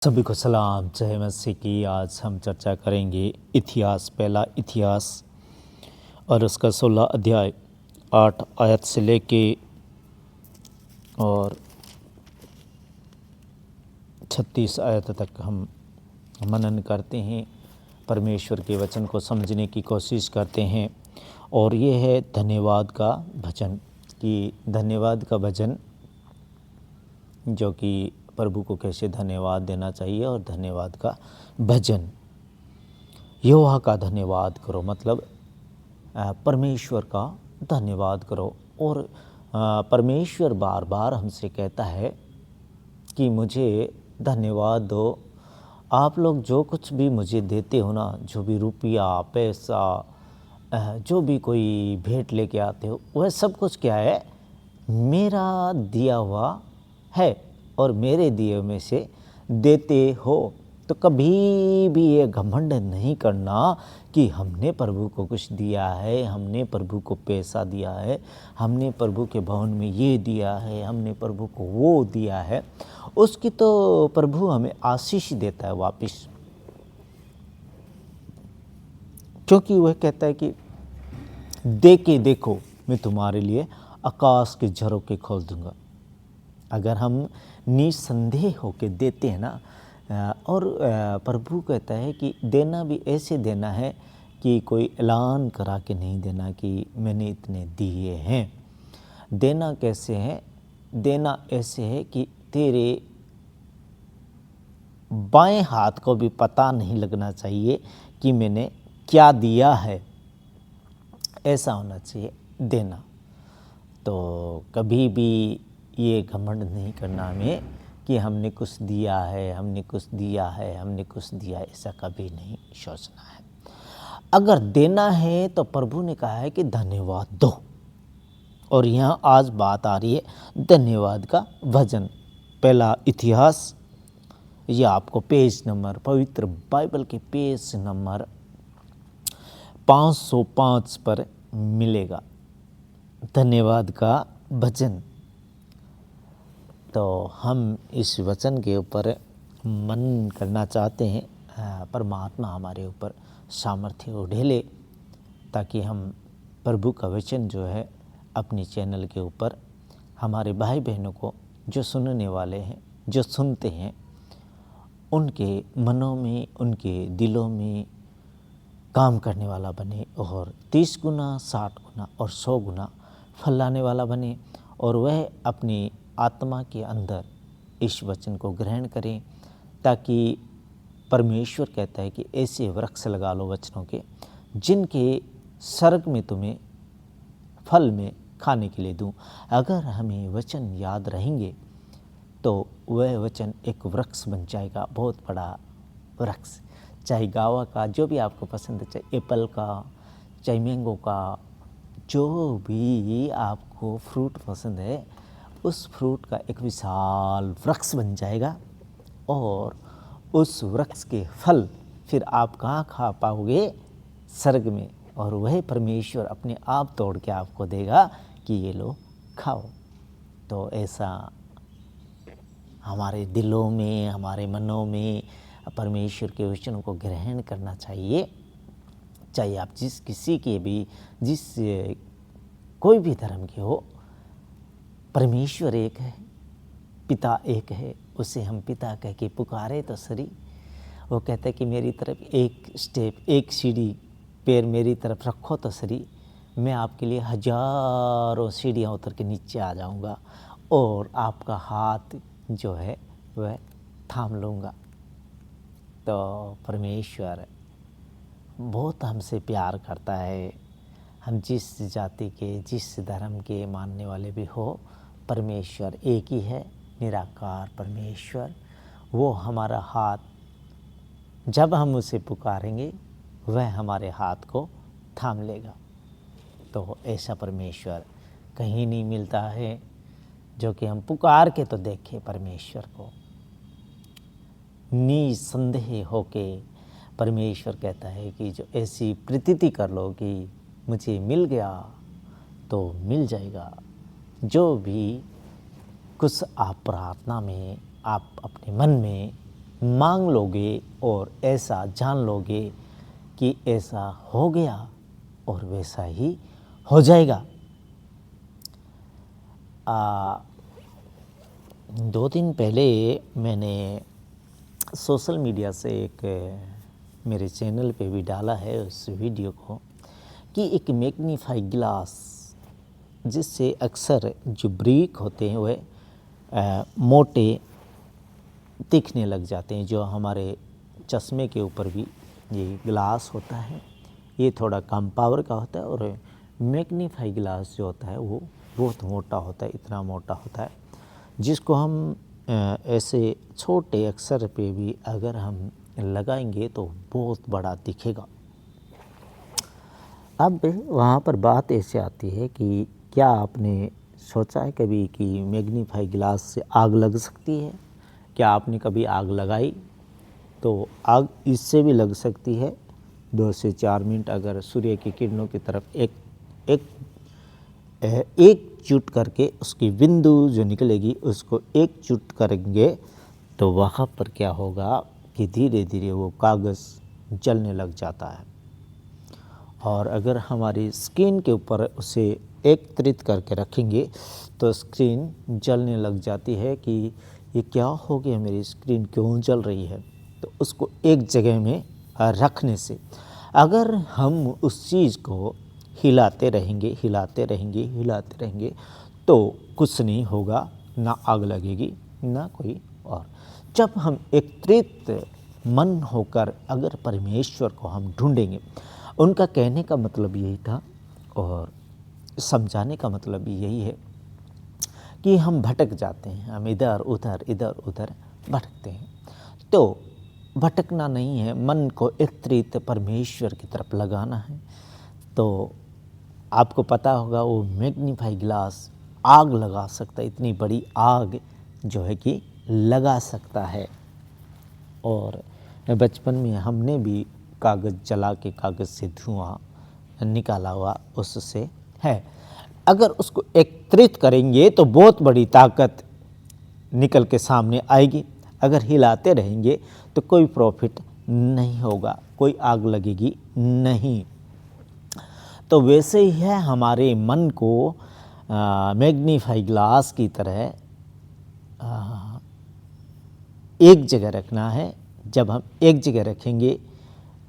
सभी को सलाम जय मसीह की। आज हम चर्चा करेंगे इतिहास, पहला इतिहास और उसका 16 अध्याय 8 आयत से लेके और 36 आयत तक हम मनन करते हैं, परमेश्वर के वचन को समझने की कोशिश करते हैं। और ये है धन्यवाद का भजन, कि धन्यवाद का भजन जो कि प्रभु को कैसे धन्यवाद देना चाहिए। और धन्यवाद का भजन, यहोवा का धन्यवाद करो, मतलब परमेश्वर का धन्यवाद करो। और परमेश्वर बार बार हमसे कहता है कि मुझे धन्यवाद दो। आप लोग जो कुछ भी मुझे देते हो ना, जो भी रुपया पैसा, जो भी कोई भेंट लेके आते हो, वह सब कुछ क्या है? मेरा दिया हुआ है और मेरे दिए में से देते हो। तो कभी भी ये घमंड नहीं करना कि हमने प्रभु को कुछ दिया है, हमने प्रभु को पैसा दिया है, हमने प्रभु के भवन में ये दिया है, हमने प्रभु को वो दिया है। उसकी तो प्रभु हमें आशीष देता है वापस, क्योंकि वह कहता है कि दे के देखो, मैं तुम्हारे लिए आकाश के झरोखे खोल दूंगा। अगर हम निसंदेह होकर देते हैं ना, और प्रभु कहता है कि देना भी ऐसे देना है कि कोई ऐलान करा के नहीं देना कि मैंने इतने दिए हैं। देना कैसे है? देना ऐसे है कि तेरे बाएं हाथ को भी पता नहीं लगना चाहिए कि मैंने क्या दिया है। ऐसा होना चाहिए देना। तो कभी भी ये घमंड नहीं करना हमें कि हमने कुछ दिया है, हमने कुछ दिया है, हमने कुछ दिया है, ऐसा कभी नहीं सोचना है। अगर देना है तो प्रभु ने कहा है कि धन्यवाद दो। और यहाँ आज बात आ रही है धन्यवाद का भजन। पहला इतिहास, ये आपको पेज नंबर, पवित्र बाइबल के पेज नंबर 505 पर मिलेगा, धन्यवाद का भजन। तो हम इस वचन के ऊपर मनन करना चाहते हैं। परमात्मा हमारे ऊपर सामर्थ्य उड़ेले, ताकि हम प्रभु का वचन जो है अपने चैनल के ऊपर हमारे भाई बहनों को, जो सुनने वाले हैं, जो सुनते हैं, उनके मनों में, उनके दिलों में काम करने वाला बने और 30 गुना, 60 गुना और 100 गुना फल लाने वाला बने। और वह अपनी आत्मा के अंदर इस वचन को ग्रहण करें, ताकि परमेश्वर कहता है कि ऐसे वृक्ष लगा लो वचनों के, जिनके स्वर्ग में तुम्हें फल में खाने के लिए दूं। अगर हमें वचन याद रहेंगे तो वह वचन एक वृक्ष बन जाएगा, बहुत बड़ा वृक्ष। चाहे गावा का, जो भी आपको पसंद है, चाहे एप्पल का, चाहे मैंगो का, जो भी आपको फ्रूट पसंद है, उस फ्रूट का एक विशाल वृक्ष बन जाएगा। और उस वृक्ष के फल फिर आप कहाँ खा पाओगे? स्वर्ग में। और वह परमेश्वर अपने आप तोड़ के आपको देगा कि ये लो खाओ। तो ऐसा हमारे दिलों में, हमारे मनों में परमेश्वर के वचनों को ग्रहण करना चाहिए। चाहे आप जिस कोई भी धर्म के हो, परमेश्वर एक है, पिता एक है, उसे हम पिता कह के पुकारे तो सरी। वो कहता है कि मेरी तरफ एक स्टेप, एक सीढ़ी पैर मेरी तरफ रखो तो सरी, मैं आपके लिए हजारों सीढ़ियाँ उतर के नीचे आ जाऊंगा और आपका हाथ जो है वह थाम लूँगा। तो परमेश्वर बहुत हमसे प्यार करता है। हम जिस जाति के, जिस धर्म के मानने वाले भी हो, परमेश्वर एक ही है, निराकार परमेश्वर। वो हमारा हाथ, जब हम उसे पुकारेंगे, वह हमारे हाथ को थाम लेगा। तो ऐसा परमेश्वर कहीं नहीं मिलता है, जो कि हम पुकार के तो देखें परमेश्वर को। निसंदेह होके परमेश्वर कहता है कि जो ऐसी प्रतीति कर लो कि मुझे मिल गया तो मिल जाएगा। जो भी कुछ आप प्रार्थना में, आप अपने मन में मांग लोगे और ऐसा जान लोगे कि ऐसा हो गया और वैसा ही हो जाएगा। 2 दिन पहले मैंने सोशल मीडिया से एक मेरे चैनल पे भी डाला है उस वीडियो को कि एक मैग्नीफाई ग्लास जिससे अक्सर जो ब्रिक होते हैं वह मोटे दिखने लग जाते हैं। जो हमारे चश्मे के ऊपर भी ये ग्लास होता है, ये थोड़ा कम पावर का होता है और मैग्नीफाई ग्लास जो होता है वो बहुत मोटा होता है, इतना मोटा होता है जिसको हम ऐसे छोटे अक्षर पे भी अगर हम लगाएंगे तो बहुत बड़ा दिखेगा। अब वहाँ पर बात ऐसे आती है कि क्या आपने सोचा है कभी कि मैग्नीफाई ग्लास से आग लग सकती है? क्या आपने कभी आग लगाई? तो आग इससे भी लग सकती है। 2 से 4 मिनट अगर सूर्य की किरणों की तरफ एक चुट करके उसकी बिंदु जो निकलेगी उसको एक चुट करेंगे तो वहाँ पर क्या होगा कि धीरे धीरे वो कागज़ जलने लग जाता है। और अगर हमारी स्क्रीन के ऊपर उसे एकत्रित करके रखेंगे तो स्क्रीन जलने लग जाती है कि ये क्या हो गया, मेरी स्क्रीन क्यों जल रही है। तो उसको एक जगह में रखने से अगर हम उस चीज़ को हिलाते रहेंगे तो कुछ नहीं होगा, ना आग लगेगी ना कोई और। जब हम एकत्रित मन होकर अगर परमेश्वर को हम ढूंढेंगे, उनका कहने का मतलब यही था और समझाने का मतलब भी यही है कि हम भटक जाते हैं, हम इधर उधर भटकते हैं। तो भटकना नहीं है, मन को एकत्रित परमेश्वर की तरफ लगाना है। तो आपको पता होगा वो मैग्नीफाई ग्लास आग लगा सकता है, इतनी बड़ी आग जो है कि लगा सकता है। और बचपन में हमने भी कागज़ जला के कागज़ से धुआं निकाला हुआ उससे है। अगर उसको एकत्रित करेंगे तो बहुत बड़ी ताकत निकल के सामने आएगी। अगर हिलाते रहेंगे तो कोई प्रॉफिट नहीं होगा, कोई आग लगेगी नहीं। तो वैसे ही है हमारे मन को मैग्नीफाई ग्लास की तरह एक जगह रखना है। जब हम एक जगह रखेंगे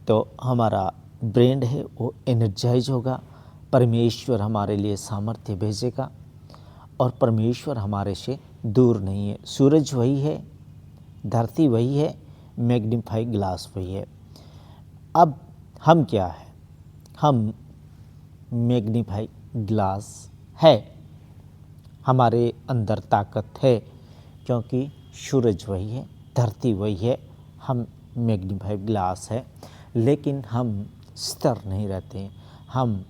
तो हमारा ब्रेन है वो एनर्जाइज होगा, परमेश्वर हमारे लिए सामर्थ्य भेजेगा और परमेश्वर हमारे से दूर नहीं है। सूरज वही है, धरती वही है, मैग्नीफाई ग्लास वही है। अब हम क्या है? हम मैग्नीफाई ग्लास है, हमारे अंदर ताकत है क्योंकि सूरज वही है, धरती वही है, हम मैग्नीफाई ग्लास है। लेकिन हम स्थिर नहीं रहते हैं, हम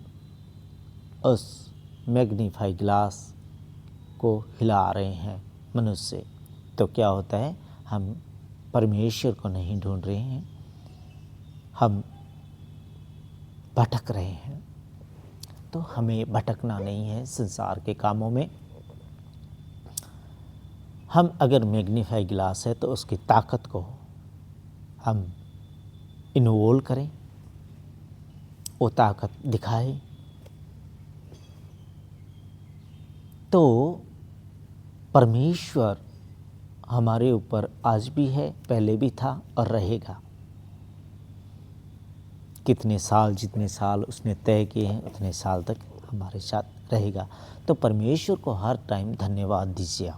उस मैग्नीफाई ग्लास को हिला रहे हैं मनुष्य। तो क्या होता है, हम परमेश्वर को नहीं ढूंढ रहे हैं, हम भटक रहे हैं। तो हमें भटकना नहीं है संसार के कामों में। हम अगर मैग्नीफाई ग्लास है तो उसकी ताकत को हम इन्वॉल्व करें, वो ताकत दिखाए, तो परमेश्वर हमारे ऊपर आज भी है, पहले भी था और रहेगा। कितने साल, जितने साल उसने तय किए हैं उतने साल तक हमारे साथ रहेगा। तो परमेश्वर को हर टाइम धन्यवाद दीजिए।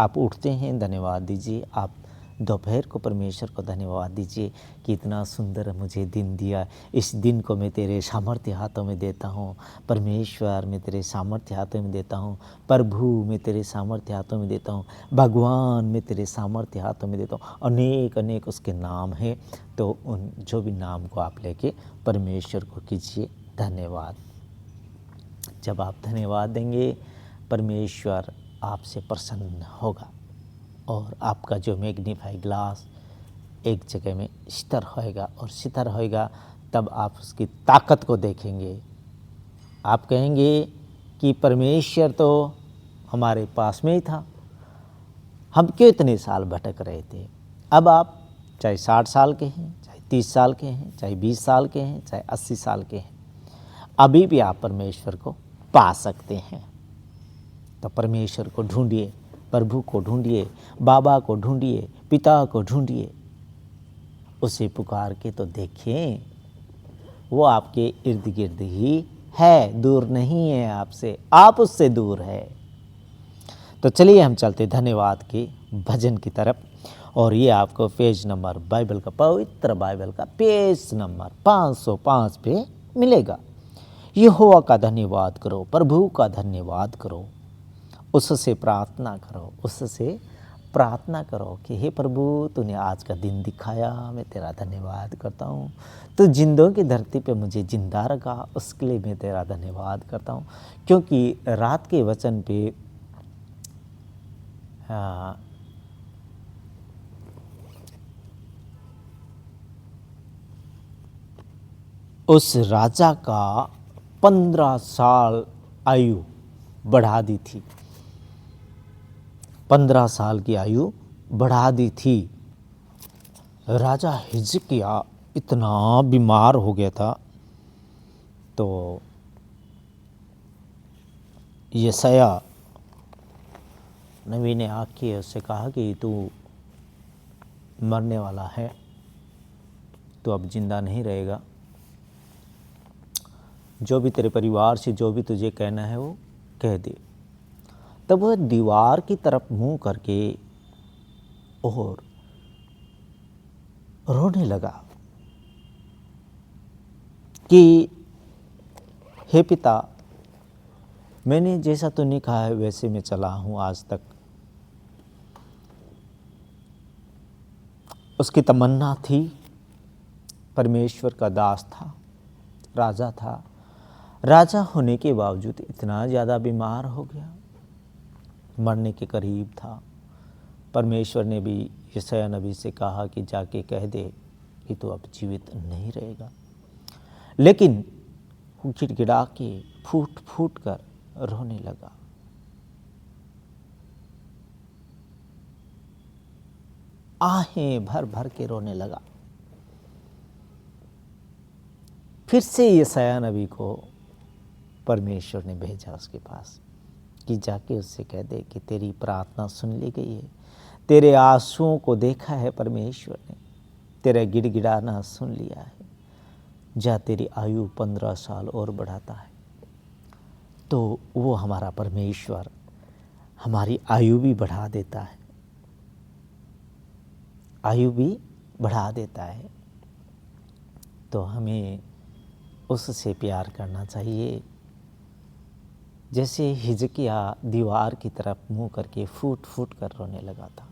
आप उठते हैं धन्यवाद दीजिए, आप दोपहर को परमेश्वर को धन्यवाद दीजिए कि इतना सुंदर मुझे दिन दिया। इस दिन को मैं तेरे सामर्थ्य हाथों में देता हूँ। परमेश्वर मैं तेरे सामर्थ्य हाथों में देता हूँ, प्रभु मैं तेरे सामर्थ्य हाथों में देता हूँ, भगवान मैं तेरे सामर्थ्य हाथों में देता हूँ। अनेक अनेक उसके नाम हैं। तो उन जो भी नाम को आप लेके परमेश्वर को कीजिए धन्यवाद। जब आप धन्यवाद देंगे परमेश्वर आपसे प्रसन्न होगा और आपका जो मैग्नीफाई ग्लास एक जगह में स्थिर होएगा और स्थिर होएगा, तब आप उसकी ताकत को देखेंगे। आप कहेंगे कि परमेश्वर तो हमारे पास में ही था, हम क्यों इतने साल भटक रहे थे। अब आप चाहे 60 साल के हैं, चाहे 30 साल के हैं, चाहे 20 साल के हैं, चाहे 80 साल के हैं, अभी भी आप परमेश्वर को पा सकते हैं। तो परमेश्वर को ढूंढिए, प्रभु को ढूंढिए, बाबा को ढूंढिए, पिता को ढूंढिए, उसे पुकार के तो देखिए, वो आपके इर्द गिर्द ही है, दूर नहीं है आपसे, आप उससे दूर है। तो चलिए हम चलते धन्यवाद के भजन की तरफ, और ये आपको पेज नंबर बाइबल का, पवित्र बाइबल का पेज नंबर 505 पे मिलेगा। यहोवा का धन्यवाद करो, प्रभु का धन्यवाद करो, उससे प्रार्थना करो, उससे प्रार्थना करो कि हे प्रभु, तूने आज का दिन दिखाया, मैं तेरा धन्यवाद करता हूँ। तो जिंदों की धरती पे मुझे जिंदा रखा, उसके लिए मैं तेरा धन्यवाद करता हूँ। क्योंकि रात के वचन पे उस राजा का 15 साल आयु बढ़ा दी थी, 15 साल की आयु बढ़ा दी थी। राजा हिजकिय्याह इतना बीमार हो गया था, तो यशायाह नबी ने आके उससे कहा कि तू मरने वाला है, तू अब जिंदा नहीं रहेगा, जो भी तेरे परिवार से जो भी तुझे कहना है वो कह दे। तब वह दीवार की तरफ मुंह करके और रोने लगा कि हे पिता, मैंने जैसा तूने कहा है वैसे मैं चला हूँ आज तक। उसकी तमन्ना थी, परमेश्वर का दास था, राजा था, राजा होने के बावजूद इतना ज़्यादा बीमार हो गया, मरने के करीब था। परमेश्वर ने भी यशायाह नबी से कहा कि जाके कह दे कि तू अब जीवित नहीं रहेगा, लेकिन वो गिड़गिड़ा के फूट फूट कर रोने लगा। आहें भर भर के रोने लगा। फिर से यशायाह नबी को परमेश्वर ने भेजा उसके पास कि जाके उससे कह दे कि तेरी प्रार्थना सुन ली गई है, तेरे आंसुओं को देखा है परमेश्वर ने, तेरा गिड़गिड़ाना सुन लिया है, जा तेरी आयु 15 साल और बढ़ाता है। तो वो हमारा परमेश्वर हमारी आयु भी बढ़ा देता है, आयु भी बढ़ा देता है। तो हमें उससे प्यार करना चाहिए। जैसे हिजकिय्याह दीवार की तरफ मुंह करके फूट फूट कर रोने लगा था,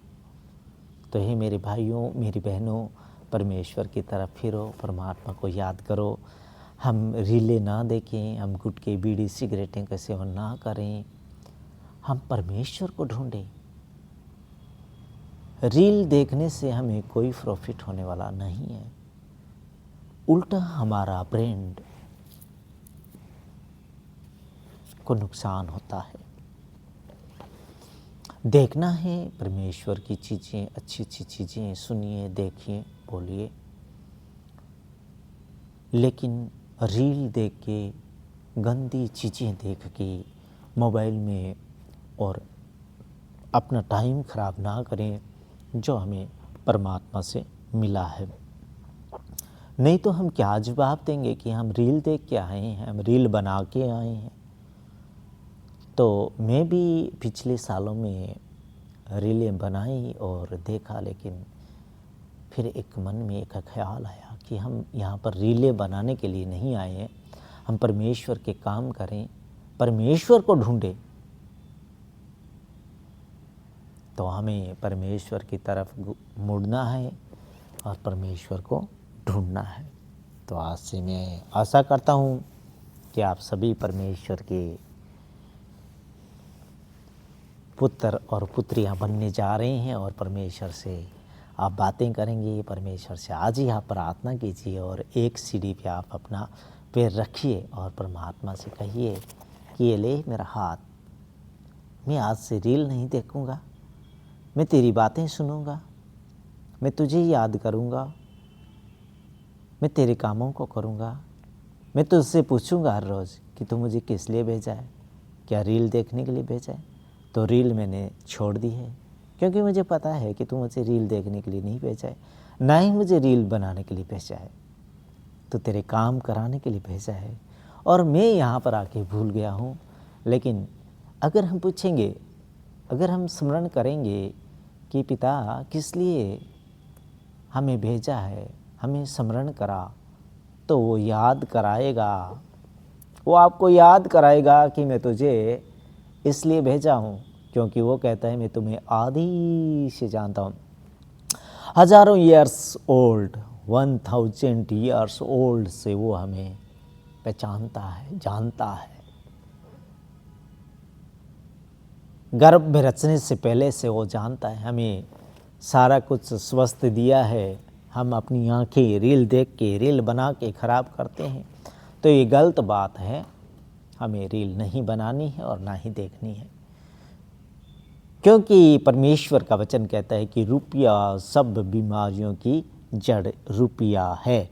तो हे मेरे भाइयों, मेरी बहनों, परमेश्वर की तरफ फिरो, परमात्मा को याद करो। हम रीलें ना देखें, हम गुटखे, बीड़ी, सिगरेटें का सेवन ना करें, हम परमेश्वर को ढूंढें। रील देखने से हमें कोई प्रॉफिट होने वाला नहीं है, उल्टा हमारा ब्रेन को नुकसान होता है। देखना है परमेश्वर की चीज़ें, अच्छी अच्छी चीज़ें सुनिए, देखिए, बोलिए, लेकिन रील देख के, गंदी चीज़ें देख के मोबाइल में और अपना टाइम खराब ना करें जो हमें परमात्मा से मिला है। नहीं तो हम क्या जवाब देंगे कि हम रील देख के आए हैं, हम रील बना के आए हैं। तो मैं भी पिछले सालों में रीलें बनाई और देखा, लेकिन फिर एक मन में एक ख्याल आया कि हम यहाँ पर रीलें बनाने के लिए नहीं आए हैं, हम परमेश्वर के काम करें, परमेश्वर को ढूंढें। तो हमें परमेश्वर की तरफ मुड़ना है और परमेश्वर को ढूंढना है। तो आज से मैं आशा करता हूँ कि आप सभी परमेश्वर के पुत्र और पुत्रियां बनने जा रहे हैं और परमेश्वर से आप बातें करेंगे। परमेश्वर से आज ही आप प्रार्थना कीजिए और एक सीढ़ी पे आप अपना पैर रखिए और परमात्मा से कहिए कि ये ले मेरा हाथ, मैं आज से रील नहीं देखूंगा, मैं तेरी बातें सुनूंगा, मैं तुझे याद करूँगा, मैं तेरे कामों को करूँगा। मैं तुझसे पूछूंगा हर रोज़ कि तू मुझे किस लिए भेजा है, क्या रील देखने के लिए भेजा है? तो रील मैंने छोड़ दी है, क्योंकि मुझे पता है कि तू मुझे रील देखने के लिए नहीं भेजा है, ना ही मुझे रील बनाने के लिए भेजा है। तो तेरे काम कराने के लिए भेजा है और मैं यहाँ पर आके भूल गया हूँ। लेकिन अगर हम पूछेंगे, अगर हम स्मरण करेंगे कि पिता किस लिए हमें भेजा है, हमें स्मरण करा, तो वो याद कराएगा, वो आपको याद कराएगा कि मैं तुझे इसलिए भेजा हूँ, क्योंकि वो कहता है मैं तुम्हें आदि से जानता हूँ। हज़ारों ईयर्स ओल्ड, 1000 ईयर्स ओल्ड से वो हमें पहचानता है, जानता है। गर्भ में रचने से पहले से वो जानता है, हमें सारा कुछ स्वस्थ दिया है। हम अपनी आंखें रील देख के, रील बना के ख़राब करते हैं, तो ये गलत बात है। हमें रील नहीं बनानी है और ना ही देखनी है, क्योंकि परमेश्वर का वचन कहता है कि रुपया सब बीमारियों की जड़ रुपया है।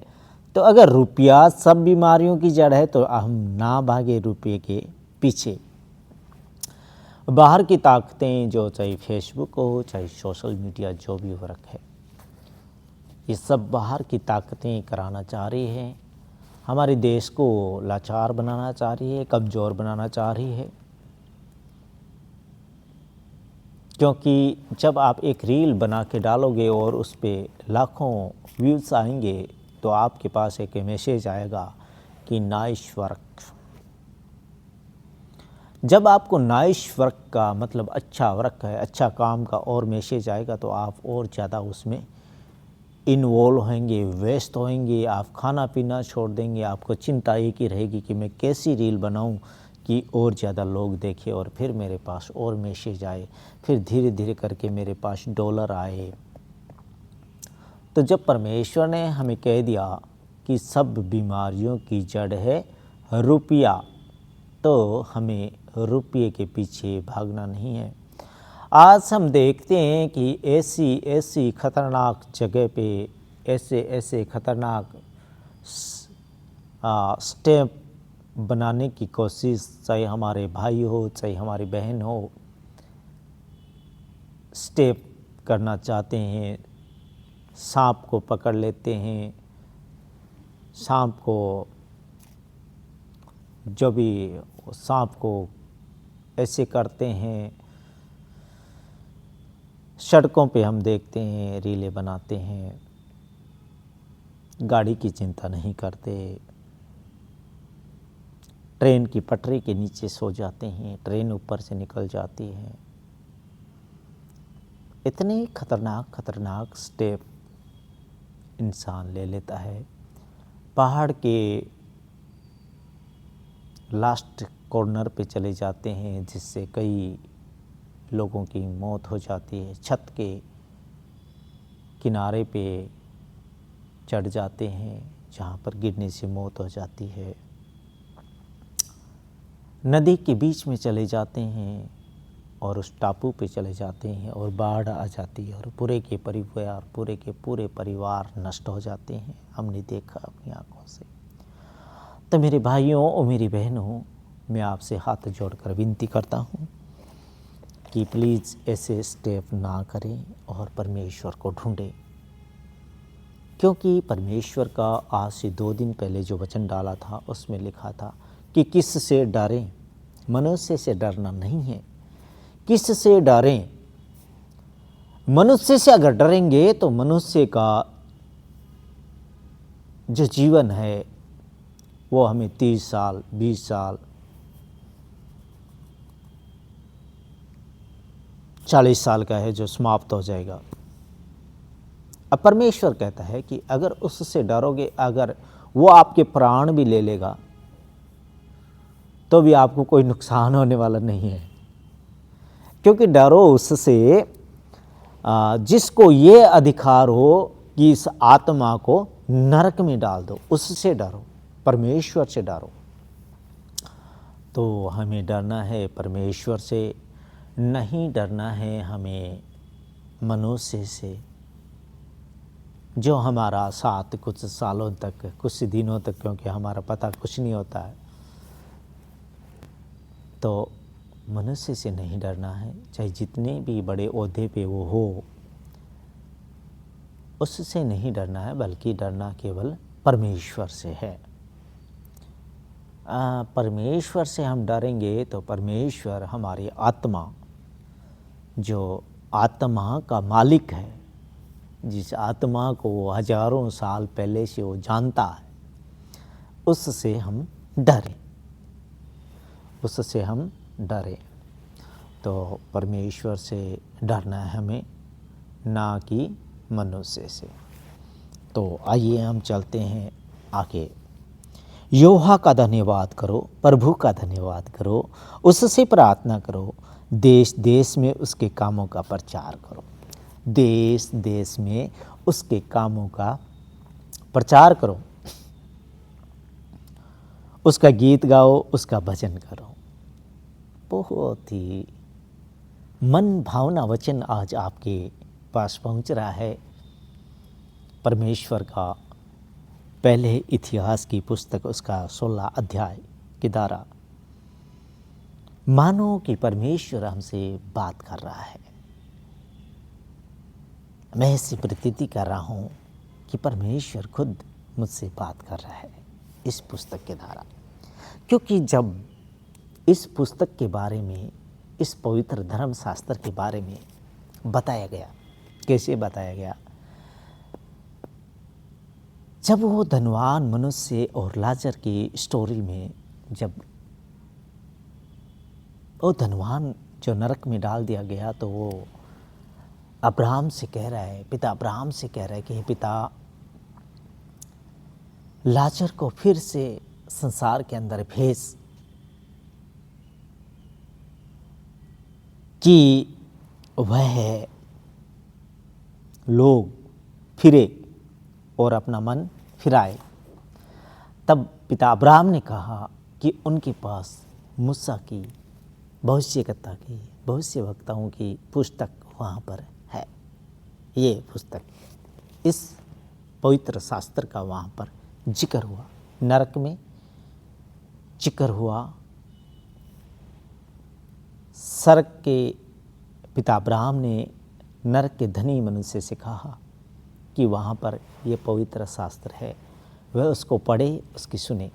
तो अगर रुपया सब बीमारियों की जड़ है तो हम ना भागे रुपये के पीछे। बाहर की ताकतें, जो चाहे फेसबुक हो, चाहे सोशल मीडिया, जो भी वर्क है, ये सब बाहर की ताकतें कराना चाह रही है, हमारे देश को लाचार बनाना चाह रही है, कमज़ोर बनाना चाह रही है। क्योंकि जब आप एक रील बना के डालोगे और उस पर लाखों व्यूज़ आएंगे, तो आपके पास एक मैसेज आएगा कि नाइस वर्क। जब आपको नाइस वर्क का मतलब अच्छा वर्क है, अच्छा काम का और मैसेज आएगा, तो आप और ज़्यादा उसमें इन्वॉल्व होंगे, व्यस्त होंगे। आप खाना पीना छोड़ देंगे। आपको चिंता एक ही रहेगी कि मैं कैसी रील बनाऊं कि और ज़्यादा लोग देखें और फिर मेरे पास और मैसेज आए, फिर धीरे धीरे करके मेरे पास डॉलर आए। तो जब परमेश्वर ने हमें कह दिया कि सब बीमारियों की जड़ है रुपया, तो हमें रुपये के पीछे भागना नहीं है। आज हम देखते हैं कि ऐसी ऐसी खतरनाक जगह पे ऐसे ऐसे खतरनाक स्टेप बनाने की कोशिश, चाहे हमारे भाई हो, चाहे हमारी बहन हो, स्टेप करना चाहते हैं। सांप को पकड़ लेते हैं, सांप को जो भी सांप को ऐसे करते हैं। सड़कों पे हम देखते हैं, रीलें बनाते हैं, गाड़ी की चिंता नहीं करते, ट्रेन की पटरी के नीचे सो जाते हैं, ट्रेन ऊपर से निकल जाती है। इतने खतरनाक खतरनाक स्टेप इंसान ले लेता है। पहाड़ के लास्ट कॉर्नर पे चले जाते हैं, जिससे कई लोगों की मौत हो जाती है। छत के किनारे पे चढ़ जाते हैं, जहाँ पर गिरने से मौत हो जाती है। नदी के बीच में चले जाते हैं और उस टापू पे चले जाते हैं और बाढ़ आ जाती है और पूरे के पूरे परिवार नष्ट हो जाते हैं। हमने देखा अपनी आंखों से। तो मेरे भाइयों और मेरी बहनों, मैं आपसे हाथ जोड़कर विनती करता हूँ कि प्लीज़ ऐसे स्टेप ना करें और परमेश्वर को ढूंढें। क्योंकि परमेश्वर का आज से 2 दिन पहले जो वचन डाला था, उसमें लिखा था कि किस से डरें, मनुष्य से डरना नहीं है। किस से डरें? मनुष्य से अगर डरेंगे तो मनुष्य का जो जीवन है वो हमें 30 साल, 20 साल, 40 साल का है जो समाप्त हो जाएगा। अब परमेश्वर कहता है कि अगर उससे डरोगे, अगर वो आपके प्राण भी ले लेगा, तो भी आपको कोई नुकसान होने वाला नहीं है। क्योंकि डरो उससे जिसको ये अधिकार हो कि इस आत्मा को नरक में डाल दो, उससे डरो, परमेश्वर से डरो। तो हमें डरना है परमेश्वर से, नहीं डरना है हमें मनुष्य से। जो हमारा साथ कुछ सालों तक, कुछ दिनों तक, क्योंकि हमारा पता कुछ नहीं होता है, तो मनुष्य से नहीं डरना है, चाहे जितने भी बड़े ओहदे पे वो हो, उससे नहीं डरना है, बल्कि डरना केवल परमेश्वर से है। परमेश्वर से हम डरेंगे तो परमेश्वर हमारी आत्मा, जो आत्मा का मालिक है, जिस आत्मा को वो हजारों साल पहले से वो जानता है, उससे हम डरें, उससे हम डरें। तो परमेश्वर से डरना है हमें, ना कि मनुष्य से। तो आइए हम चलते हैं आगे। यहोवा का धन्यवाद करो, प्रभु का धन्यवाद करो, उससे प्रार्थना करो, देश देश में उसके कामों का प्रचार करो, देश देश में उसके कामों का प्रचार करो, उसका गीत गाओ, उसका भजन करो। बहुत ही मन भावना वचन आज आपके पास पहुंच रहा है। परमेश्वर का पहले इतिहास की पुस्तक, उसका 16 अध्याय के द्वारा मानो कि परमेश्वर हमसे बात कर रहा है। मैं ऐसी प्रतीति कर रहा हूँ कि परमेश्वर खुद मुझसे बात कर रहा है इस पुस्तक के द्वारा, क्योंकि जब इस पुस्तक के बारे में, इस पवित्र धर्म शास्त्र के बारे में बताया गया, कैसे बताया गया, जब वो धनवान मनुष्य और लाजर की स्टोरी में, जब वो धनवान जो नरक में डाल दिया गया, तो वो अब्राहम से कह रहा है, पिता अब्राहम से कह रहा है कि हे पिता, लाजर को फिर से संसार के अंदर भेज कि वह लोग फिरे और अपना मन फिराए। तब पिता अब्राहम ने कहा कि उनके पास मूसा की, भविष्यवक्ता की, भविष्यवक्ताओं की पुस्तक वहाँ पर है। ये पुस्तक, इस पवित्र शास्त्र का वहाँ पर जिक्र हुआ, नरक में जिक्र हुआ। स्वर्ग के पिता अब्राहम ने नरक के धनी मनुष्य से कहा कि वहाँ पर ये पवित्र शास्त्र है, वह उसको पढ़े, उसकी सुने।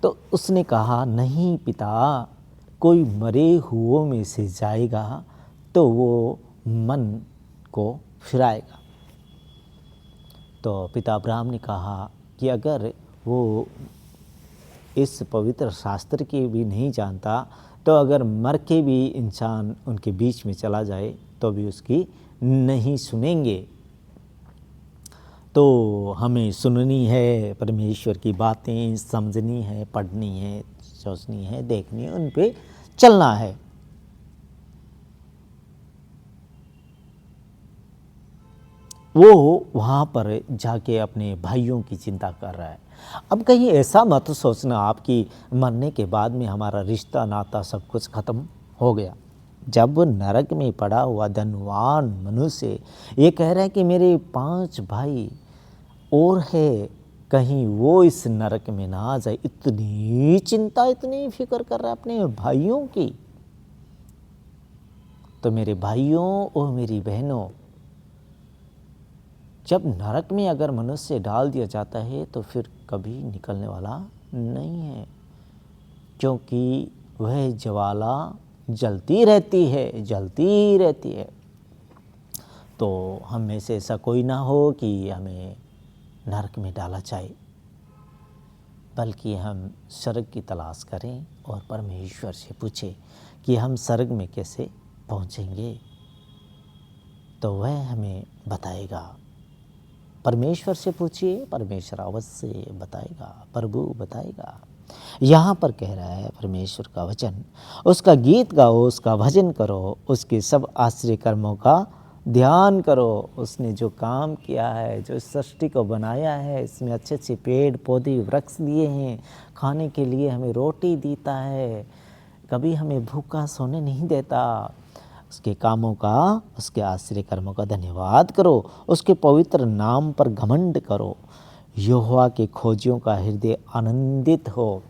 तो उसने कहा, नहीं पिता, कोई मरे हुओं में से जाएगा तो वो मन को फिराएगा। तो पिता अब्राहम ने कहा कि अगर वो इस पवित्र शास्त्र के भी नहीं जानता, तो अगर मर के भी इंसान उनके बीच में चला जाए तो भी उसकी नहीं सुनेंगे। तो हमें सुननी है, परमेश्वर की बातें समझनी है, पढ़नी है, सोचनी है, देखनी है, उन पे चलना है। वो वहाँ पर जाके अपने भाइयों की चिंता कर रहा है। अब कहीं ऐसा मत सोचना आप कि मरने के बाद में हमारा रिश्ता नाता सब कुछ खत्म हो गया। जब नरक में पड़ा हुआ धनवान मनुष्य ये कह रहा है कि मेरे 5 भाई और है, कहीं वो इस नरक में ना आ जाए, इतनी चिंता, इतनी फिक्र कर रहा है अपने भाइयों की। तो मेरे भाइयों और मेरी बहनों, जब नरक में अगर मनुष्य डाल दिया जाता है तो फिर कभी निकलने वाला नहीं है, क्योंकि वह ज्वाला जलती रहती है, जलती रहती है। तो हम में से ऐसा कोई ना हो कि हमें नरक में डाला जाए, बल्कि हम स्वर्ग की तलाश करें और परमेश्वर से पूछें कि हम स्वर्ग में कैसे पहुंचेंगे। तो वह हमें बताएगा। परमेश्वर से पूछिए, परमेश्वर अवश्य बताएगा, प्रभु बताएगा। यहाँ पर कह रहा है परमेश्वर का वचन, उसका गीत गाओ, उसका भजन करो, उसके सब आश्चर्य कर्मों का ध्यान करो। उसने जो काम किया है, जो इस सृष्टि को बनाया है, इसमें अच्छे अच्छे पेड़ पौधे वृक्ष दिए हैं, खाने के लिए हमें रोटी देता है, कभी हमें भूखा सोने नहीं देता, उसके कामों का, उसके आश्चर्य कर्मों का धन्यवाद करो, उसके पवित्र नाम पर घमंड करो। यहोवा के खोजियों का हृदय आनंदित हो।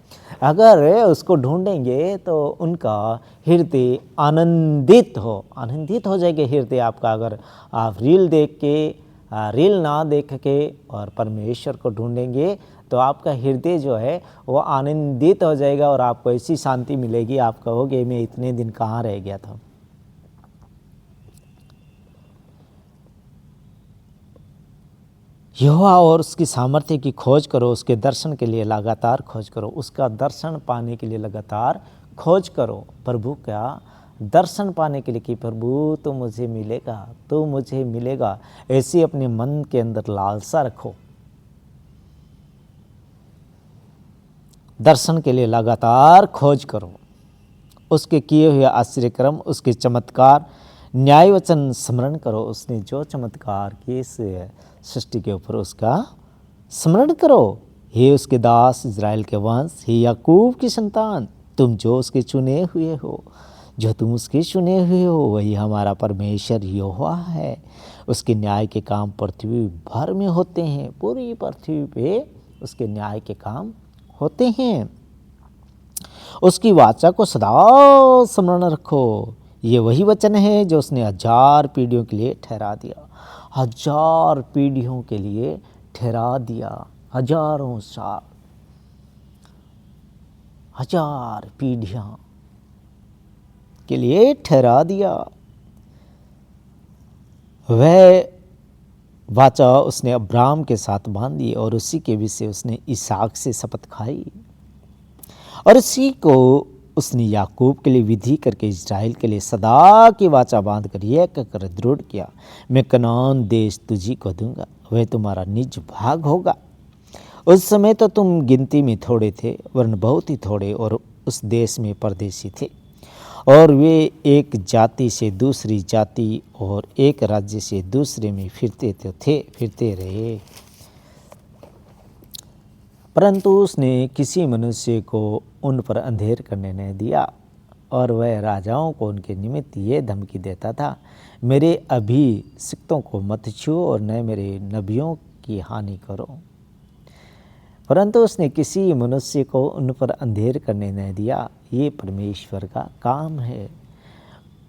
अगर उसको ढूंढेंगे तो उनका हृदय आनंदित हो जाएगा हृदय आपका। अगर आप रील ना देख के और परमेश्वर को ढूंढेंगे तो आपका हृदय जो है वो आनंदित हो जाएगा और आपको ऐसी शांति मिलेगी, आप कहोगे मैं इतने दिन कहाँ रह गया था। यहोवा और उसकी सामर्थ्य की खोज करो, उसके दर्शन के लिए लगातार खोज करो, उसका दर्शन पाने के लिए लगातार खोज करो। प्रभु का दर्शन पाने के लिए कि प्रभु तो मुझे मिलेगा, ऐसी अपने मन के अंदर लालसा रखो। दर्शन के लिए लगातार खोज करो, उसके किए हुए आश्चर्यक्रम, उसके चमत्कार, न्याय वचन स्मरण करो। उसने जो चमत्कार किए इस सृष्टि के ऊपर उसका स्मरण करो। हे उसके दास इज़राइल के वंश, हे याकूब की संतान, तुम जो उसके चुने हुए हो, वही हमारा परमेश्वर यहोवा है। उसके न्याय के काम पृथ्वी भर में होते हैं, पूरी पृथ्वी पे उसके न्याय के काम होते हैं। उसकी वाचा को सदा स्मरण रखो। ये वही वचन है जो उसने 1000 पीढ़ियों के लिए ठहरा दिया। 1000 पीढ़ियों के लिए ठहरा दिया, हजारों साल, 1000 पीढ़ियां के लिए ठहरा दिया। वह वाचा उसने अब्राहम के साथ बांध दी और उसी के विषय उसने इसहाक से शपथ खाई और इसी को उसने याकूब के लिए विधि करके इज़राइल के लिए सदा की वाचा बांध कर यह कहकर दृढ़ किया, मैं कनान देश तुझी को दूंगा, वह तुम्हारा निज भाग होगा। उस समय तो तुम गिनती में थोड़े थे, वरन बहुत ही थोड़े और उस देश में परदेशी थे, और वे एक जाति से दूसरी जाति और एक राज्य से दूसरे में फिरते रहे। परंतु उसने किसी मनुष्य को उन पर अंधेर करने नहीं दिया और वह राजाओं को उनके निमित्त ये धमकी देता था, मेरे अभिषिक्तों को मत छुओ और न मेरे नबियों की हानि करो। परंतु उसने किसी मनुष्य को उन पर अंधेर करने नहीं दिया। ये परमेश्वर का काम है।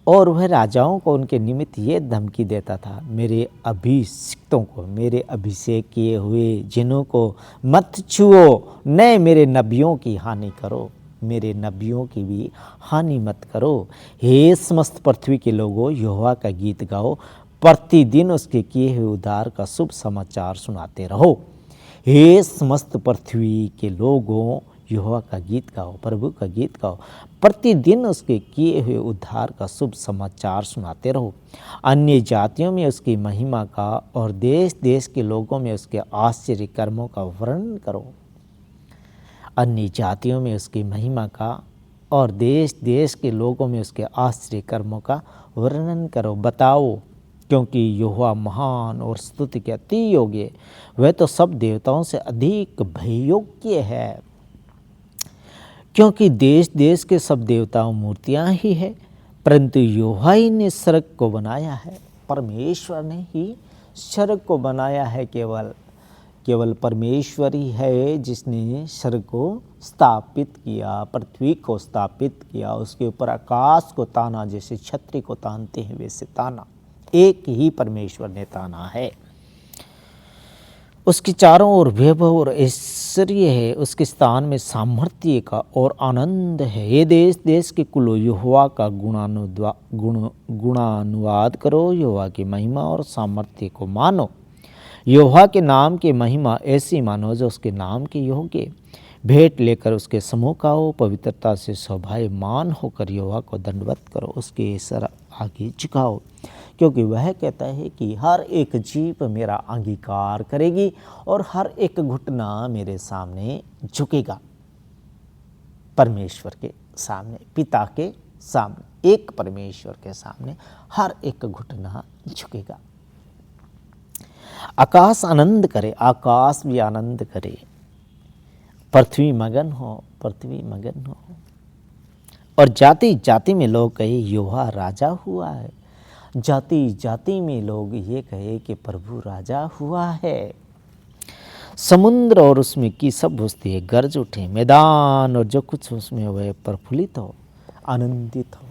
और वह राजाओं को उनके निमित्त ये धमकी देता था, मेरे अभिषिक्तों को, मेरे अभिषेक किए हुए जिन्हों को मत छुओ, न मेरे नबियों की हानि करो, मेरे नबियों की भी हानि मत करो। हे समस्त पृथ्वी के लोगों, यहोवा का गीत गाओ, प्रतिदिन उसके किए हुए उद्धार का शुभ समाचार सुनाते रहो। हे समस्त पृथ्वी के लोगों, यहोवा का गीत गाओ, प्रभु का गीत गाओ, प्रतिदिन उसके किए हुए उद्धार का शुभ समाचार सुनाते रहो। अन्य जातियों में उसकी महिमा का और देश देश के लोगों में उसके आश्चर्य कर्मों का वर्णन करो। अन्य जातियों में उसकी महिमा का और देश देश के लोगों में उसके आश्चर्य कर्मों का वर्णन करो। बताओ, क्योंकि यहोवा महान और स्तुति के अति योग्य, वह तो सब देवताओं से अधिक भययोग्य है। क्योंकि देश देश के सब देवताओं मूर्तियां ही है, परंतु यहोवा ही ने स्वर्ग को बनाया है। परमेश्वर ने ही स्वर्ग को बनाया है। केवल परमेश्वर ही है जिसने स्वर्ग को स्थापित किया, पृथ्वी को स्थापित किया, उसके ऊपर आकाश को ताना, जैसे छतरी को तानते हैं वैसे ताना। एक ही परमेश्वर ने ताना है। उसके चारों ओर वैभव और ऐश्वर्य है, उसके स्थान में सामर्थ्य का और आनंद है। ये देश देश के कुलों, यहोवा का गुणानुवाद करो, यहोवा की महिमा और सामर्थ्य को मानो। यहोवा के नाम की महिमा ऐसी मानो जो उसके नाम के योग्य। भेंट लेकर उसके सम्मुख आओ, पवित्रता से शोभायमान होकर यहोवा को दंडवत करो, उसके सर आगे झुकाओ, क्योंकि वह कहता है कि हर एक जीभ मेरा अंगीकार करेगी और हर एक घुटना मेरे सामने झुकेगा। परमेश्वर के सामने, पिता के सामने, एक परमेश्वर के सामने हर एक घुटना झुकेगा। आकाश आनंद करे, आकाश भी आनंद करे, पृथ्वी मगन हो, और जाति जाति में लोग कहे यहोवा राजा हुआ है। जाति जाति में लोग ये कहे कि प्रभु राजा हुआ है। समुद्र और उसमें की सब वस्तुएं गरज उठे, मैदान और जो कुछ उसमें वह प्रफुल्लित हो, आनंदित हो।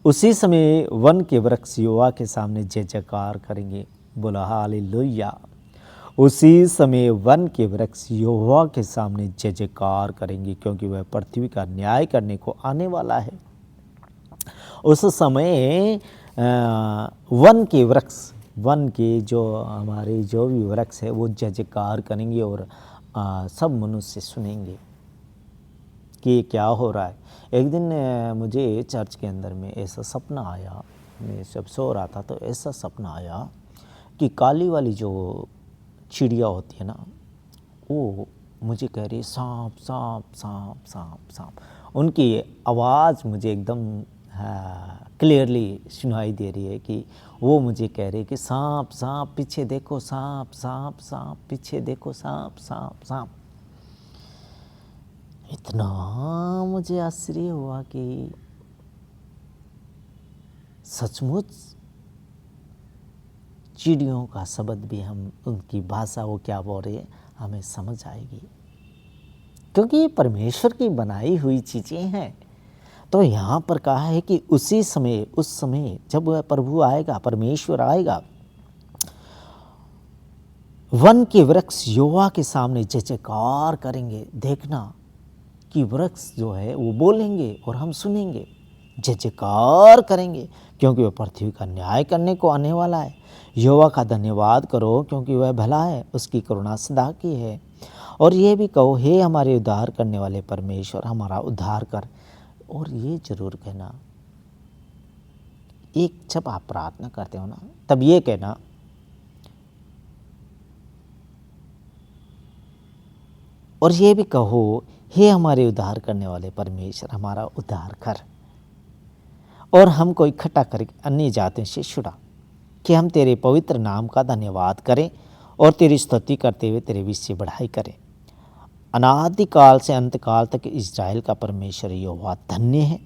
उसी समय वन के वृक्ष यहोवा के सामने जय जयकार करेंगे। बोला हालेलुया। उसी समय वन के वृक्ष यहोवा के सामने जय जयकार करेंगे, क्योंकि वह पृथ्वी का न्याय करने को आने वाला है। उस समय वन के वृक्ष, वन के जो हमारे जो भी वृक्ष है वो जय जयकार करेंगे और सब मनुष्य सुनेंगे कि क्या हो रहा है। एक दिन मुझे चर्च के अंदर में ऐसा सपना आया, मैं जब सो रहा था तो ऐसा सपना आया कि काली वाली जो चिड़िया होती है ना, वो मुझे कह रही सांप सांप सांप सांप सांप। उनकी आवाज़ मुझे एकदम क्लियरली सुनाई दे रही है कि वो मुझे कह रही है कि सांप सांप पीछे देखो, सांप सांप सांप पीछे देखो, सांप सांप सांप। इतना मुझे आश्चर्य हुआ कि सचमुच चिड़ियों का शब्द भी हम उनकी भाषा वो क्या बोल रही है हमें समझ आएगी, क्योंकि ये परमेश्वर की बनाई हुई चीज़ें हैं। तो यहाँ पर कहा है कि उसी समय, उस समय जब वह प्रभु आएगा, परमेश्वर आएगा, वन के वृक्ष यहोवा के सामने जय जयकार करेंगे। देखना कि वृक्ष जो है वो बोलेंगे और हम सुनेंगे, जय जयकार करेंगे, क्योंकि वह पृथ्वी का न्याय करने को आने वाला है। यहोवा का धन्यवाद करो, क्योंकि वह भला है, उसकी करुणा सदा की है। और ये भी कहो, हे हमारे उद्धार करने वाले परमेश्वर, हमारा उद्धार कर। और ये जरूर कहना, एक जब आप प्रार्थना करते हो ना, तब ये कहना, और ये भी कहो, हे हमारे उद्धार करने वाले परमेश्वर, हमारा उद्धार कर और हमको इकट्ठा करके अन्य जातियों से छुड़ा, कि हम तेरे पवित्र नाम का धन्यवाद करें और तेरी स्तुति करते हुए तेरे विषय बढ़ाई करें। अनादिकाल से अंतकाल तक इस्राएल का परमेश्वर यहोवा धन्य है।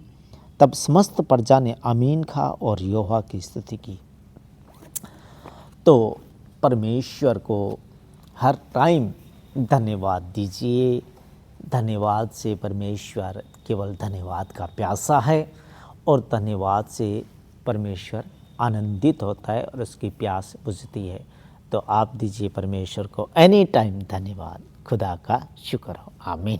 तब समस्त प्रजा ने आमीन कहा और यहोवा की स्तुति की। तो परमेश्वर को हर टाइम धन्यवाद दीजिए। धन्यवाद से परमेश्वर केवल धन्यवाद का प्यासा है और धन्यवाद से परमेश्वर आनंदित होता है और उसकी प्यास बुझती है। तो आप दीजिए परमेश्वर को एनी टाइम धन्यवाद। खुदा का शुक्र हो। आमीन।